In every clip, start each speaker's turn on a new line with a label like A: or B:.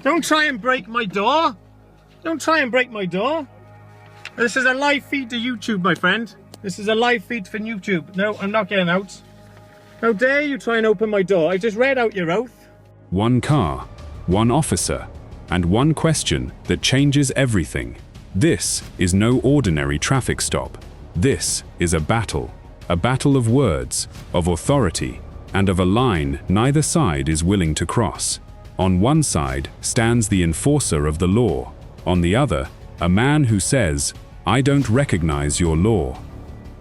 A: Don't try and break my door. Don't try and break my door. This is a live feed to YouTube, my friend. This is a live feed for YouTube. No, I'm not getting out. How dare you try and open my door? I just read out your oath.
B: One car, one officer, and one question that changes everything. This is no ordinary traffic stop. This is a battle of words, of authority, and of a line neither side is willing to cross. On one side stands the enforcer of the law. On the other, a man who says, "I don't recognize your law."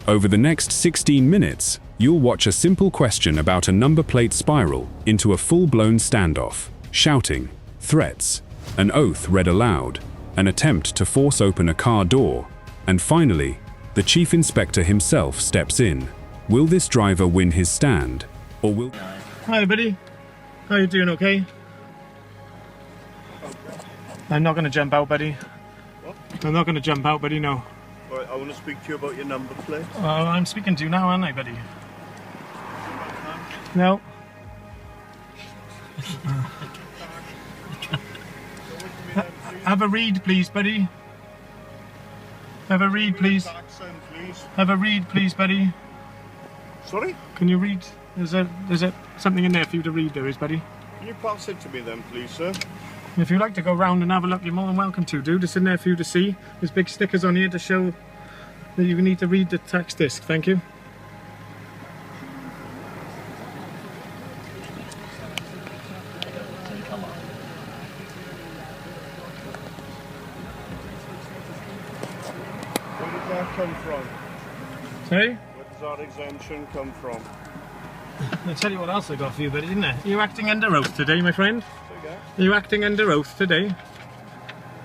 B: Over the next 16 minutes, you'll watch a simple question about a number plate spiral into a full-blown standoff, shouting, threats, an oath read aloud, an attempt to force open a car door, and finally, the chief inspector himself steps in. Will this driver win his stand, or will...
A: Hi, buddy. How you doing, okay? I'm not going to jump out, buddy.
C: What?
A: I'm not going to jump out, buddy, no.
C: Right, I want to speak to you about your number plate.
A: I'm speaking to you now, aren't I, buddy? No. Have a read, please, buddy. Have a read, please. Have a read, please, buddy.
C: Sorry?
A: Can you read? There's something in there for you to read, there is, buddy.
C: Can you pass it to me then, please, sir?
A: If you'd like to go round and have a look, you're more than welcome to, dude. It's in there for you to see. There's big stickers on here to show that you need to read the text disc. Thank you.
C: Where does that come from?
A: Sorry?
C: Where does that exemption come from?
A: I'll tell you what else I got for you, buddy, didn't I? Are you acting under oath today, my friend?
C: Okay.
A: Are you acting under oath today?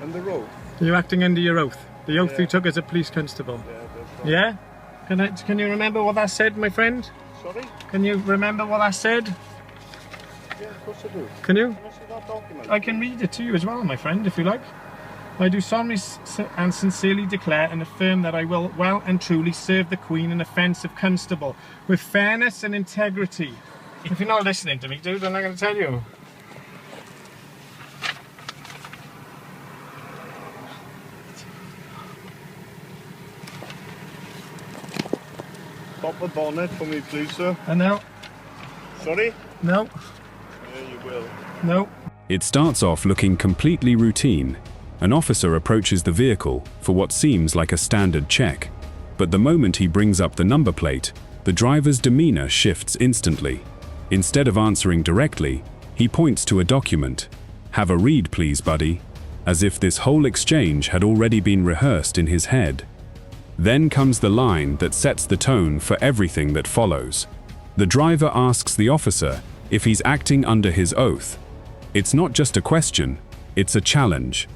C: Under oath?
A: Are you acting under your oath? The oath
C: Yeah.
A: you took as a police constable?
C: Yeah, that's right.
A: Yeah? Can you remember what that said, my friend?
C: Sorry?
A: Can you remember what that said?
C: Yeah, of course I do.
A: Can you?
C: Can I see that document?
A: I can read it to you as well, my friend, if you like. I do solemnly and sincerely declare and affirm that I will well and truly serve the Queen in offence of constable with fairness and integrity. If you're not listening to me, dude, I'm not going to tell you.
C: Pop the bonnet for me, please, sir.
A: No.
C: Sorry?
A: No.
C: Yeah, you will.
A: No.
B: It starts off looking completely routine. An officer approaches the vehicle for what seems like a standard check. But the moment he brings up the number plate, the driver's demeanor shifts instantly. Instead of answering directly, he points to a document. "Have a read, please, buddy," as if this whole exchange had already been rehearsed in his head. Then comes the line that sets the tone for everything that follows. The driver asks the officer if he's acting under his oath. It's not just a question, it's a challenge.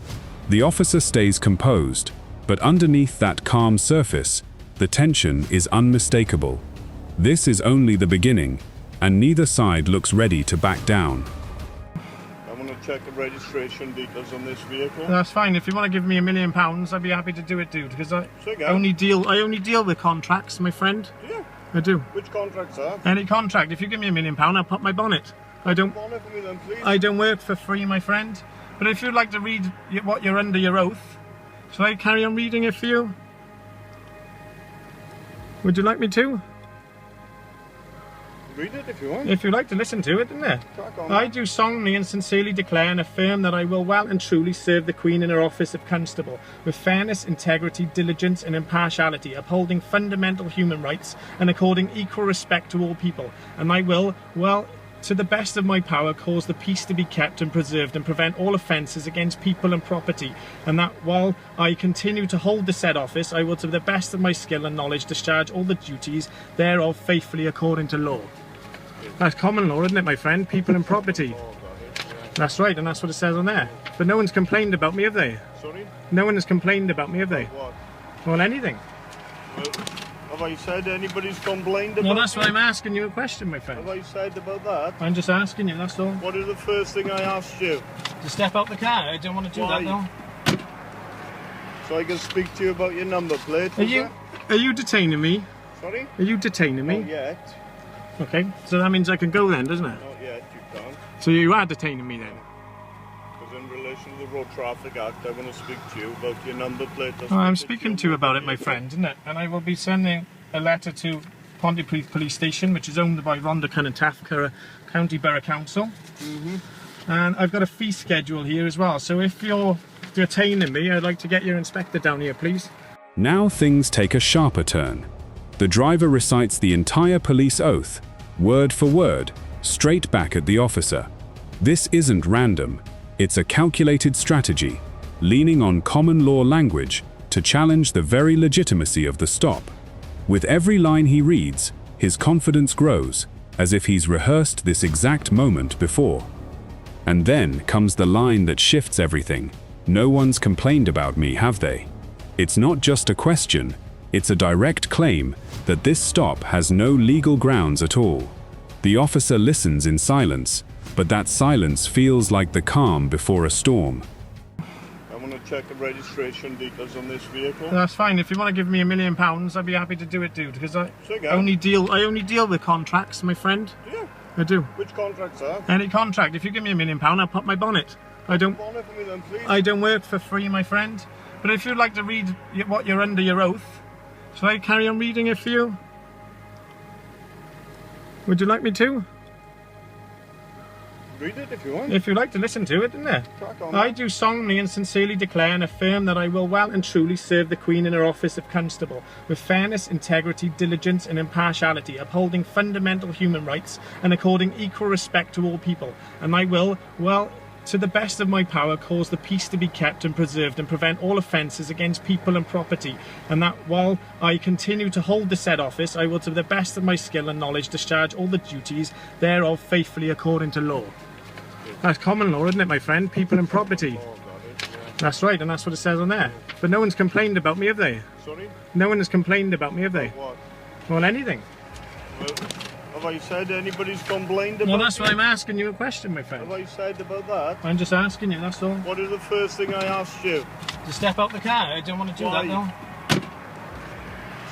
B: The officer stays composed, but underneath that calm surface, the tension is unmistakable. This is only the beginning, and neither side looks ready to back down.
C: I want to check the registration details on this vehicle.
A: That's fine. If you want to give me £1 million, I'd be happy to do it, dude. Because I
C: Sige.
A: only deal with contracts, my friend.
C: Yeah.
A: I do.
C: Which contract's that?
A: Any contract. If you give me £1 million, I'll pop my bonnet. I don't
C: Bonnet for me then, please.
A: I don't work for free, my friend. But if you'd like to read what you're under your oath, shall I carry on reading it for you? Would you like me to?
C: Read it if you want.
A: If you'd like to listen to it, didn't it?
C: Crack on.
A: I do solemnly and sincerely declare and affirm that I will well and truly serve the Queen in her office of constable, with fairness, integrity, diligence and impartiality, upholding fundamental human rights and according equal respect to all people. And I will, well, to the best of my power, cause the peace to be kept and preserved and prevent all offences against people and property, and that while I continue to hold the said office, I will to the best of my skill and knowledge discharge all the duties thereof faithfully according to law. That's common law, isn't it, my friend? People and property. That's right, and that's what it says on there. But no one's complained about me, have they?
C: Sorry?
A: No one has complained about me, have they?
C: What?
A: Well, anything.
C: Well, have I said anybody's complained about
A: Well, that's
C: me?
A: why I'm asking you a question, my
C: Have
A: friend.
C: I said about that?
A: I'm just asking you, that's all.
C: What is the first thing I asked you?
A: To step out the car, I don't want to do
C: Why?
A: that, though.
C: So I can speak to you about your number plate,
A: Are
C: is
A: you,
C: it?
A: are you detaining me?
C: Sorry?
A: Are you detaining me?
C: Not yet.
A: Okay, so that means I can go then, doesn't it?
C: Not yet, you can't.
A: So you are detaining me then?
C: Because In relation to the Road Traffic Act, I want to speak to you about your number plate.
A: I'm speaking to you about it, my friend, isn't it? And I will be sending a letter to Pontypridd Police Station, which is owned by Rhondda and Taffkara County Borough Council. And I've got a fee schedule here as well. So if you're detaining me, I'd like to get your inspector down here, please.
B: Now things take a sharper turn. The driver recites the entire police oath, word for word, straight back at the officer. This isn't random. It's a calculated strategy, leaning on common law language to challenge the very legitimacy of the stop. With every line he reads, his confidence grows, as if he's rehearsed this exact moment before. And then comes the line that shifts everything. No one's complained about me, have they? It's not just a question, it's a direct claim that this stop has no legal grounds at all. The officer listens in silence, but that silence feels like the calm before a storm.
C: I want to check the registration details on this vehicle.
A: That's fine. If you want to give me £1 million, I'd be happy to do it, dude. Because I
C: Sure,
A: only deal with contracts, my friend.
C: Do you?
A: I do.
C: Which contracts are?
A: Any contract. If you give me £1 million, I'll pop my bonnet. I don't
C: Bonnet for me then, please.
A: I don't work for free, my friend. But if you'd like to read what you're under your oath, shall I carry on reading it for you? Would you like me to?
C: Read it if you want.
A: If you'd like to listen to it, isn't it?
C: Crack on.
A: I do solemnly and sincerely declare and affirm that I will well and truly serve the Queen in her office of Constable, with fairness, integrity, diligence and impartiality, upholding fundamental human rights and according equal respect to all people. And I will, well, to the best of my power, cause the peace to be kept and preserved and prevent all offences against people and property, and that while I continue to hold the said office, I will to the best of my skill and knowledge discharge all the duties thereof faithfully according to law. That's common law, isn't it, my friend? People and property.
C: Oh, got it, yeah.
A: That's right, and that's what it says on there. But no one's complained about me, have they?
C: Sorry?
A: No one has complained about me, have they?
C: What?
A: Well, anything.
C: Well, have I said anybody's complained about
A: Well, that's
C: me?
A: why I'm asking you a question, my
C: Have
A: friend.
C: I said about that?
A: I'm just asking you, that's all.
C: What is the first thing I asked you?
A: To step out the car, I don't want to do
C: Why?
A: that, though.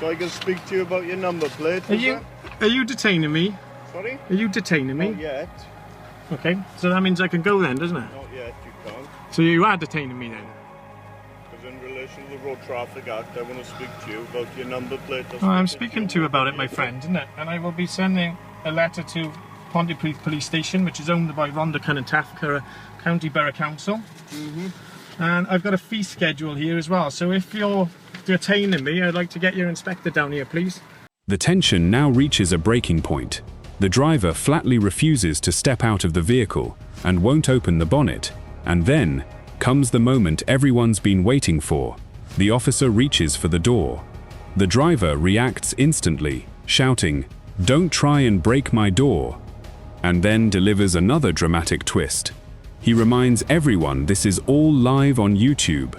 C: So I can speak to you about your number plate, is it?
A: Are you detaining me?
C: Sorry?
A: Are you detaining me?
C: Not yet.
A: Okay, so that means I can go then, doesn't it?
C: Not yet, you can't.
A: So you are detaining me then?
C: Because in relation to the Road Traffic Act, I want to speak to you about your number plate.
A: I'm speaking to you about it, my friend, isn't it? And I will be sending a letter to Pontypridd Police Station, which is owned by Rhondda and Taffkara County Borough Council. And I've got a fee schedule here as well. So if you're detaining me, I'd like to get your inspector down here, please.
B: The tension now reaches a breaking point. The driver flatly refuses to step out of the vehicle and won't open the bonnet. And then comes the moment everyone's been waiting for. The officer reaches for the door. The driver reacts instantly, shouting, "Don't try and break my door," and then delivers another dramatic twist. He reminds everyone this is all live on YouTube.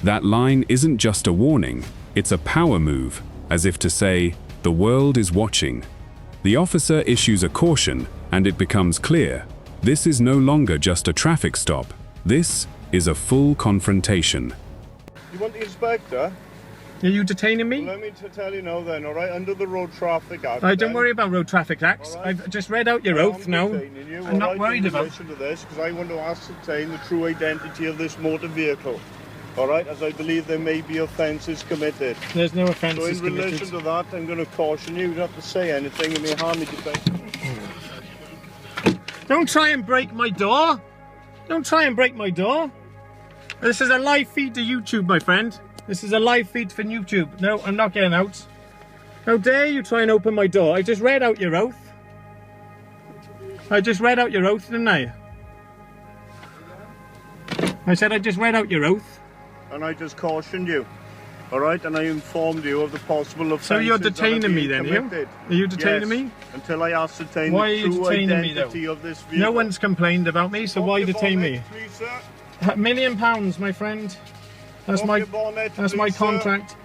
B: That line isn't just a warning, it's a power move, as if to say, the world is watching. The officer issues a caution, and it becomes clear, this is no longer just a traffic stop. This is a full confrontation.
C: You want the inspector?
A: Are you detaining me?
C: Well, let me tell you now then, alright? Under the Road Traffic Act.
A: Don't worry about road traffic acts.
C: All right.
A: I've just read out your oath now. I'm not worried about
C: In relation to this, because I want to ascertain the true identity of this motor vehicle. Alright, as I believe there may be offences committed.
A: There's no
C: So
A: offences
C: in relation
A: committed.
C: to that, I'm going to caution you, you don't have to say anything in my harm defence.
A: Don't try and break my door. Don't try and break my door. This is a live feed to YouTube, my friend. This is a live feed for YouTube. No, I'm not getting out. How dare you try and open my door? I just read out your oath. I just read out your oath, didn't I? I said I just read out your oath.
C: And I just cautioned you. Alright, and I informed you of the possible offences.
A: So you're
C: that are
A: detaining me
C: being
A: then, you?
C: committed.
A: Are you detaining
C: Yes,
A: me?
C: until I ascertain
A: Why are
C: the
A: you
C: true
A: detaining me, though?
C: identity of this vehicle.
A: No one's complained about me, so
C: Pop
A: why
C: your
A: detain
C: bonnet,
A: me?
C: please, sir.
A: £1 million, my friend. That's
C: Pop
A: my
C: your bonnet,
A: that's my
C: please, sir.
A: contract.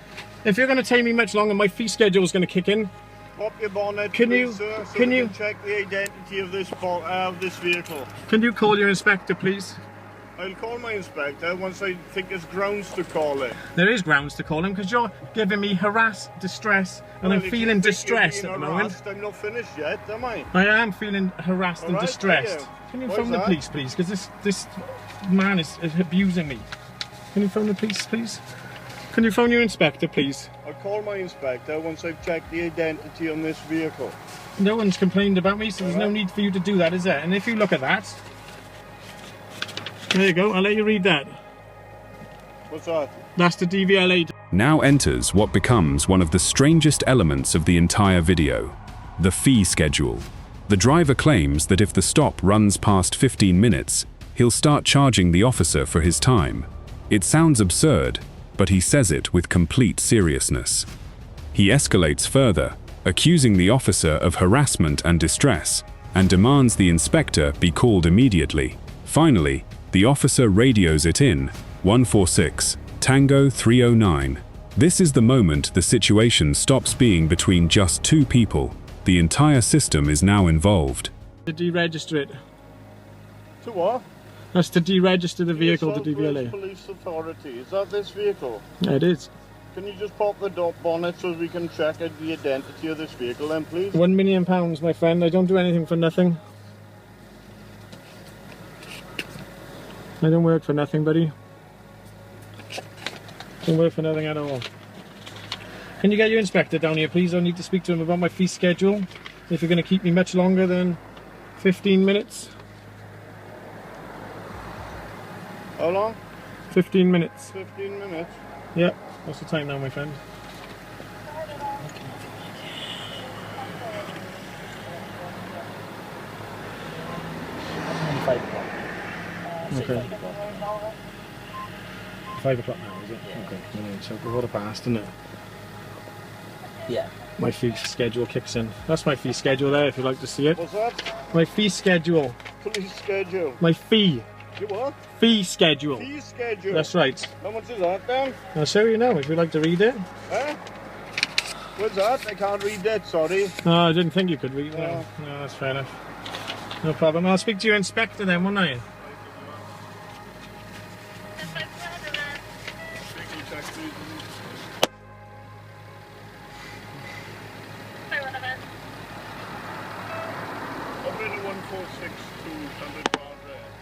A: If you're going to detain me much longer, my fee schedule is going to kick in.
C: Pop your bonnet,
A: Can
C: please,
A: you-
C: sir, so
A: can
C: we
A: you-
C: can check the identity of this vehicle.
A: Can you call your inspector, please?
C: I'll call my inspector once I think there's grounds to call it.
A: There is grounds to call him because you're giving me distress, and I'm feeling distressed at the moment.
C: I'm not finished yet, am I?
A: I am feeling harassed and distressed.
C: Yeah.
A: Can you phone the police, please? Because this man is abusing me. Can you phone the police, please? Can you phone your inspector, please?
C: I'll call my inspector once I've checked the identity on this vehicle.
A: No one's complained about me, so there's no need for you to do that, is there? And if you look at that, there you go, I'll let you read that.
C: What's that?
A: That's the DVLA.
B: Now enters what becomes one of the strangest elements of the entire video: the fee schedule. The driver claims that if the stop runs past 15 minutes, he'll start charging the officer for his time. It sounds absurd, but he says it with complete seriousness. He escalates further, accusing the officer of harassment and distress, and demands the inspector be called immediately. Finally, the officer radios it in, 146, Tango 309. This is the moment the situation stops being between just two people. The entire system is now involved.
A: To deregister it.
C: To what?
A: That's to deregister the vehicle to DVLA.
C: Police Authority. Is that this vehicle?
A: Yeah, it is.
C: Can you just pop the bonnet so we can check out the identity of this vehicle then, please?
A: £1 million, my friend. I don't do anything for nothing. I don't work for nothing, buddy. Don't work for nothing at all. Can you get your inspector down here, please? I need to speak to him about my fee schedule. If you're going to keep me much longer than 15 minutes.
C: How long?
A: 15 minutes.
C: 15 minutes?
A: Yeah. What's the time now, my friend? Okay. 5 o'clock now, is it? Yeah. Okay. Brilliant. So we've got past, isn't it?
D: Yeah.
A: My fee schedule kicks in. That's my fee schedule there, if you'd like to see it.
C: What's that?
A: My fee schedule.
C: Police schedule.
A: My fee.
C: You what?
A: Fee schedule.
C: Fee schedule.
A: That's right.
C: How much is that then?
A: I'll show you now if you'd like to read it.
C: Eh? What's that? I can't read that, sorry.
A: No, I didn't think you could read it. No, that's fair enough. No problem. I'll speak to your inspector then, won't I?
C: Operator 1462 Standard Bar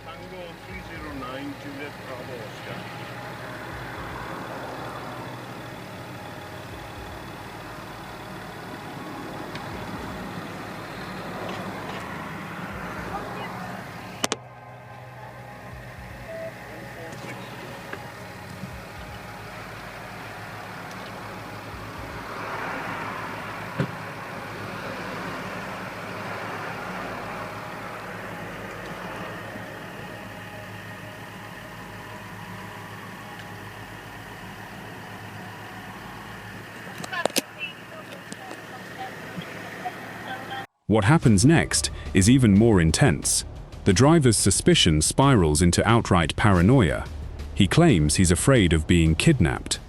C: Tango 309 Juliet Bravo Oscar.
B: What happens next is even more intense. The driver's suspicion spirals into outright paranoia. He claims he's afraid of being kidnapped.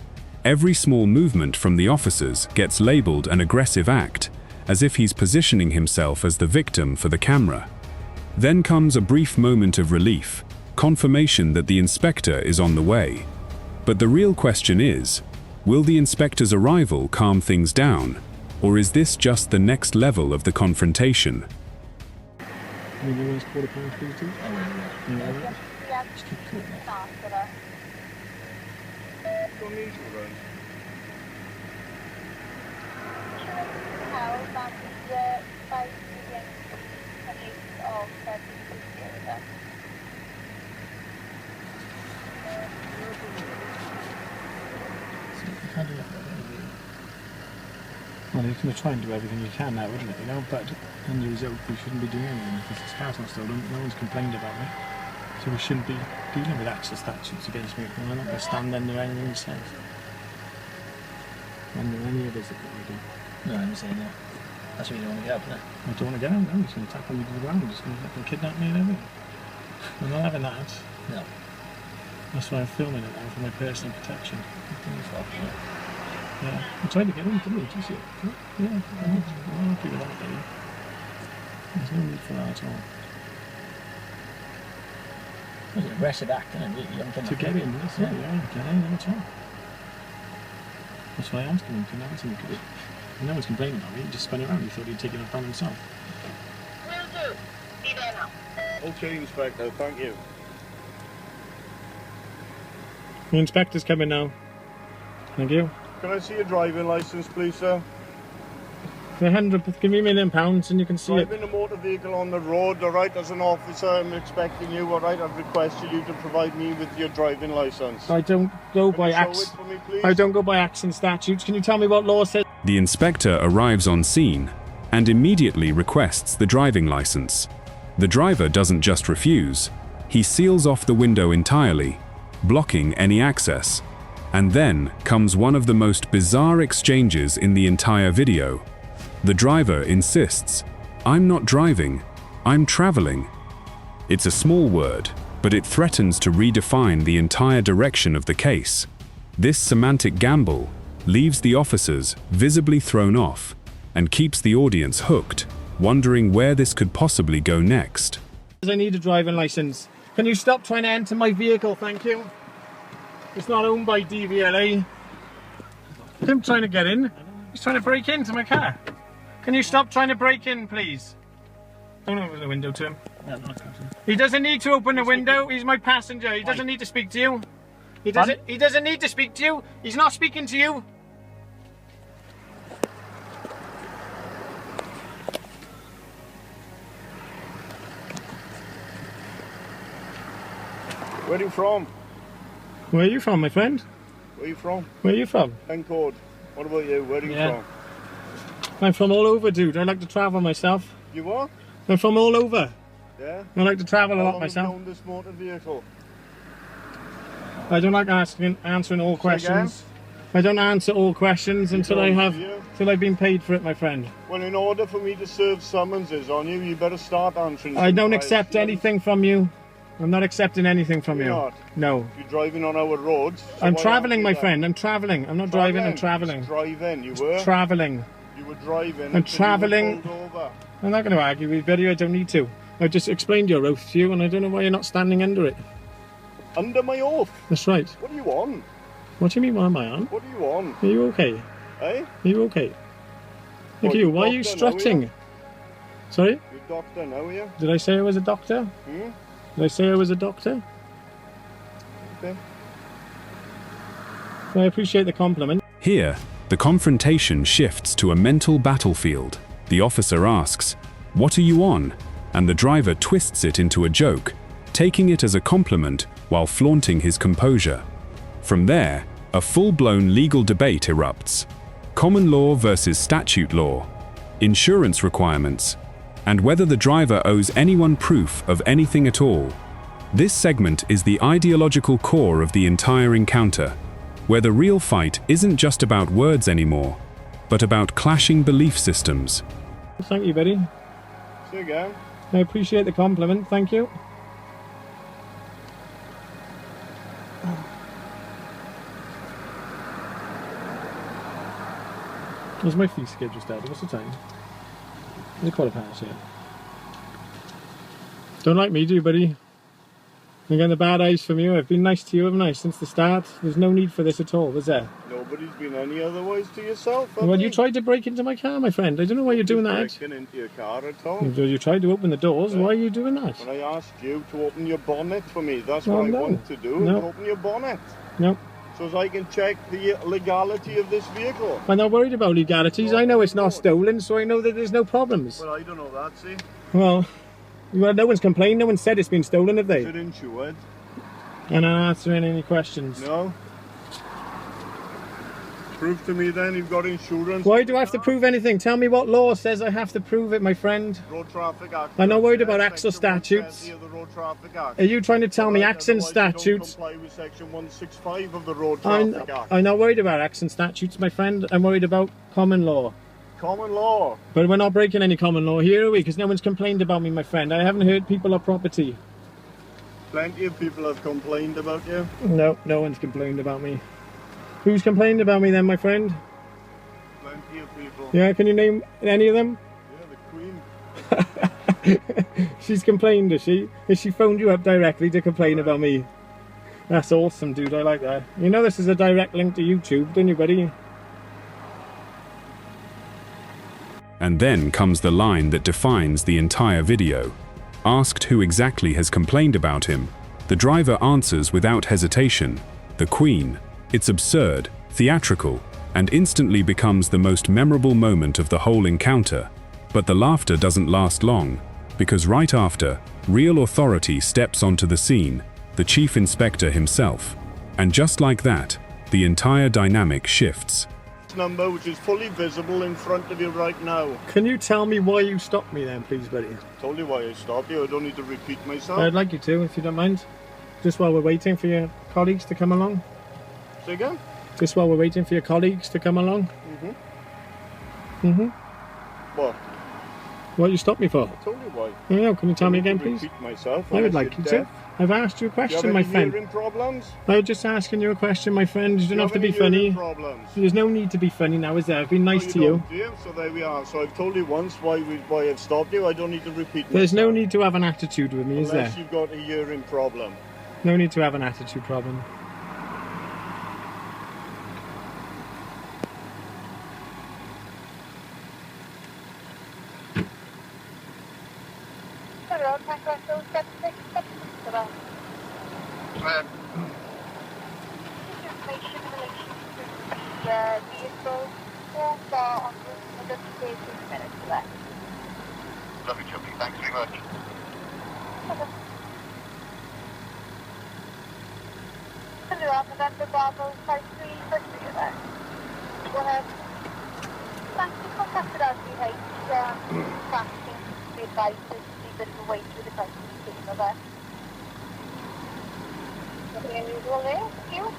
B: Every small movement from the officers gets labeled an aggressive act, as if he's positioning himself as the victim for the camera. Then comes a brief moment of relief, confirmation that the inspector is on the way. But the real question is, will the inspector's arrival calm things down? Or is this just the next level of the confrontation?
A: Well, you're going to try and do everything you can now, isn't it? You know, but end result, we shouldn't be doing anything because this car's not stolen. No one's complained about me, so we shouldn't be dealing with access statutes against me. And I'm not going to stand under anything he says. Under any of his that we do.
D: No, I'm saying that. That's what you don't want to get up, isn't it?
A: I don't want to get him. No, he's going to tackle me to the ground. He's going to fucking kidnap me and everything. I'm not having that.
D: No.
A: That's why I'm filming it now for my personal protection. Yeah, I tried to get him, didn't he? Did you see it? Yeah, I'm happy with that, buddy. There's no need for that at all.
D: It's an aggressive act, isn't it? You haven't done
A: To
D: that.
A: get in, that's it, yeah, get in, that's all. That's why I asked him to answer me, because no one's complaining about me, he just spun around, he thought he'd taken it upon himself.
E: Will do. Be there now.
C: Okay, Inspector, thank you.
A: The inspector's coming now. Thank you.
C: Can I see your driving licence, please, sir?
A: For £100, give me £1 million and you can see it.
C: Driving a motor vehicle on the road, alright, as an officer, I'm expecting you, alright, I've requested you to provide me with your driving licence.
A: I don't go by
C: Can you
A: acts.
C: show it for me, please?
A: I don't go by acts and statutes. Can you tell me what law says?
B: The inspector arrives on scene and immediately requests the driving license. The driver doesn't just refuse, he seals off the window entirely, blocking any access. And then comes one of the most bizarre exchanges in the entire video. The driver insists, "I'm not driving, I'm traveling." It's a small word, but it threatens to redefine the entire direction of the case. This semantic gamble leaves the officers visibly thrown off and keeps the audience hooked, wondering where this could possibly go next.
A: I need a driving licence. Can you stop trying to enter my vehicle, thank you? It's not owned by DVLA. I'm trying to get in. He's trying to break into my car. Can you stop trying to break in, please? Don't open the window to him.
D: No, not confident.
A: He doesn't need to open the window. He's my passenger. He doesn't need to speak to you. He doesn't need to speak to you. He's not speaking to you.
C: Where are you from?
A: Where are you from, my friend?
C: Where are you from?
A: Where are you from?
C: Encode. What about you? Where are you from?
A: I'm from all over, dude. I like to travel myself.
C: You what?
A: I'm from all over.
C: Yeah?
A: I like to travel a
C: How
A: lot
C: long
A: myself.
C: have you owned this motor vehicle?
A: I don't like answering all questions. I don't answer all questions until I've been paid for it, my friend.
C: Well, in order for me to serve summonses on you, you better start answering.
A: I don't accept anything from you. I'm not accepting anything from you.
C: You're not?
A: No.
C: You're driving on our roads. So
A: I'm
C: why
A: travelling,
C: aren't
A: my
C: you there?
A: friend. I'm travelling. I'm not driving, I'm travelling.
C: Driving, you were?
A: Travelling.
C: You were driving.
A: I'm
C: until
A: travelling.
C: you were pulled over.
A: I'm not going to argue with you, I don't need to. I just explained your oath to you and I don't know why you're not standing under it.
C: Under my oath?
A: That's right.
C: What are you on?
A: What do you mean, what am I on?
C: What are you on?
A: Are you okay?
C: Eh?
A: Are you okay? Look
C: What,
A: at you, why are you
C: doctor now,
A: strutting? Sorry?
C: You're a doctor now, are you?
A: Did I say I was a doctor?
C: Hmm?
A: Did I say I was a doctor?
C: Okay.
A: Well, I appreciate the compliment.
B: Here, the confrontation shifts to a mental battlefield. The officer asks, "What are you on?" And the driver twists it into a joke, taking it as a compliment while flaunting his composure. From there, a full-blown legal debate erupts. Common law versus statute law, insurance requirements, and whether the driver owes anyone proof of anything at all. This segment is the ideological core of the entire encounter, where the real fight isn't just about words anymore, but about clashing belief systems.
A: Thank you, buddy.
C: Say again.
A: I appreciate the compliment, thank you. Where's my fee schedule started? What's the time? It's a 5:15 yet. Don't like me, do you, buddy? I'm getting the bad eyes from you. I've been nice to you, haven't I, since the start? There's no need for this at all, is there?
C: Nobody's been any otherwise to yourself, have
A: Well,
C: they?
A: you tried to break into my car, my friend. I don't know why you're doing that.
C: Breaking into your car at all.
A: You tried to open the doors. Why are you doing that?
C: When I asked you to open your bonnet for me, that's
A: Well,
C: what
A: no.
C: I want to do,
A: No.
C: is open your bonnet.
A: No.
C: So as I can check the legality of this vehicle.
A: I'm not worried about legalities. I know it's not stolen, so I know that there's no problems.
C: Well, I don't know that, see.
A: Well, no one's complained. No one said it's been stolen, have
C: Is
A: they?
C: it insured?
A: And I'm answering any questions.
C: No. Prove to me then you've got insurance.
A: Why do I have to prove anything? Tell me what law says I have to prove it, my friend.
C: Road Traffic Act.
A: I'm not worried about acts or
C: Section
A: statutes.
C: 120 of the Road Traffic Act.
A: Are you trying to tell me
C: Right,
A: acts and
C: otherwise you don't
A: statutes?
C: comply with Section 165 of the Road
A: I'm
C: Traffic Act.
A: not worried about acts and statutes, my friend. I'm worried about common law.
C: Common law.
A: But we're not breaking any common law here, are we? Because no one's complained about me, my friend. I haven't hurt people or property.
C: Plenty of people have complained about you.
A: No, no one's complained about me. Who's complained about me then, my friend?
C: Plenty of people.
A: Yeah, can you name any of them?
C: Yeah, the Queen.
A: She's complained, has she? Has she phoned you up directly to complain about me? That's awesome, dude. I like that. You know this is a direct link to YouTube, don't you, buddy?
B: And then comes the line that defines the entire video. Asked who exactly has complained about him, the driver answers without hesitation, the Queen. It's absurd, theatrical, and instantly becomes the most memorable moment of the whole encounter. But the laughter doesn't last long, because right after, real authority steps onto the scene, the Chief Inspector himself. And just like that, the entire dynamic shifts.
C: Number which is fully visible in front of you right now.
A: Can you tell me why you stopped me then, please, buddy?
C: I told you why I stopped you. I don't need to repeat myself.
A: I'd like you to, if you don't mind. Just while we're waiting for your colleagues to come along.
C: Say again?
A: Just while we're waiting for your colleagues to come along.
C: What?
A: What you stopped me for?
C: I told you why.
A: No, can you tell me again,
C: to
A: please?
C: Repeat myself.
A: I would
C: unless
A: like
C: you're
A: you to.
C: deaf.
A: I've asked you a
C: Do you have
A: question,
C: any
A: my friend.
C: hearing problems?
A: I was just asking you a question, my friend. You don't have to be
C: Do you any
A: funny.
C: hearing problems?
A: There's no need to be funny now, is there? I've been nice
C: No,
A: to you.
C: don't, do you? So there we are. So I've told you once why I've stopped you. I don't need to repeat
A: There's no
C: myself.
A: need to have an attitude with me, is there?
C: Unless you've got a hearing problem.
A: No need to have an attitude problem.
E: Hello, Tango 276, hello. Information in relation to the vehicle or car on route for the 15 minutes for that.
F: Lovely jubbly, thanks very much.
E: Hello, November Bravo 53, first for you there. Go ahead. Thank you, contacted RCH, tracking the advice to be a bit of a wait with the crisis team of that. Nothing unusual there, thank you.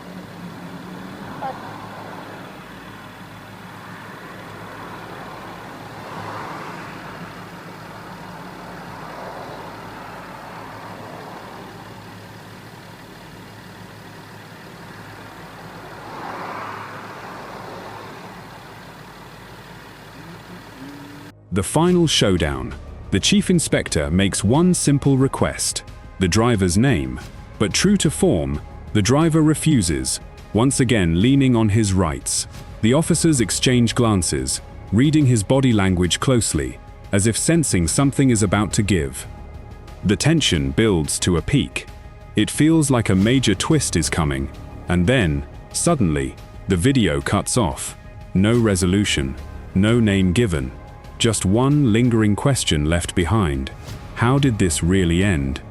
B: The final showdown. The Chief Inspector makes one simple request, the driver's name. But true to form, the driver refuses, once again leaning on his rights. The officers exchange glances, reading his body language closely, as if sensing something is about to give. The tension builds to a peak. It feels like a major twist is coming, and then, suddenly, the video cuts off. No resolution, no name given. Just one lingering question left behind. How did this really end?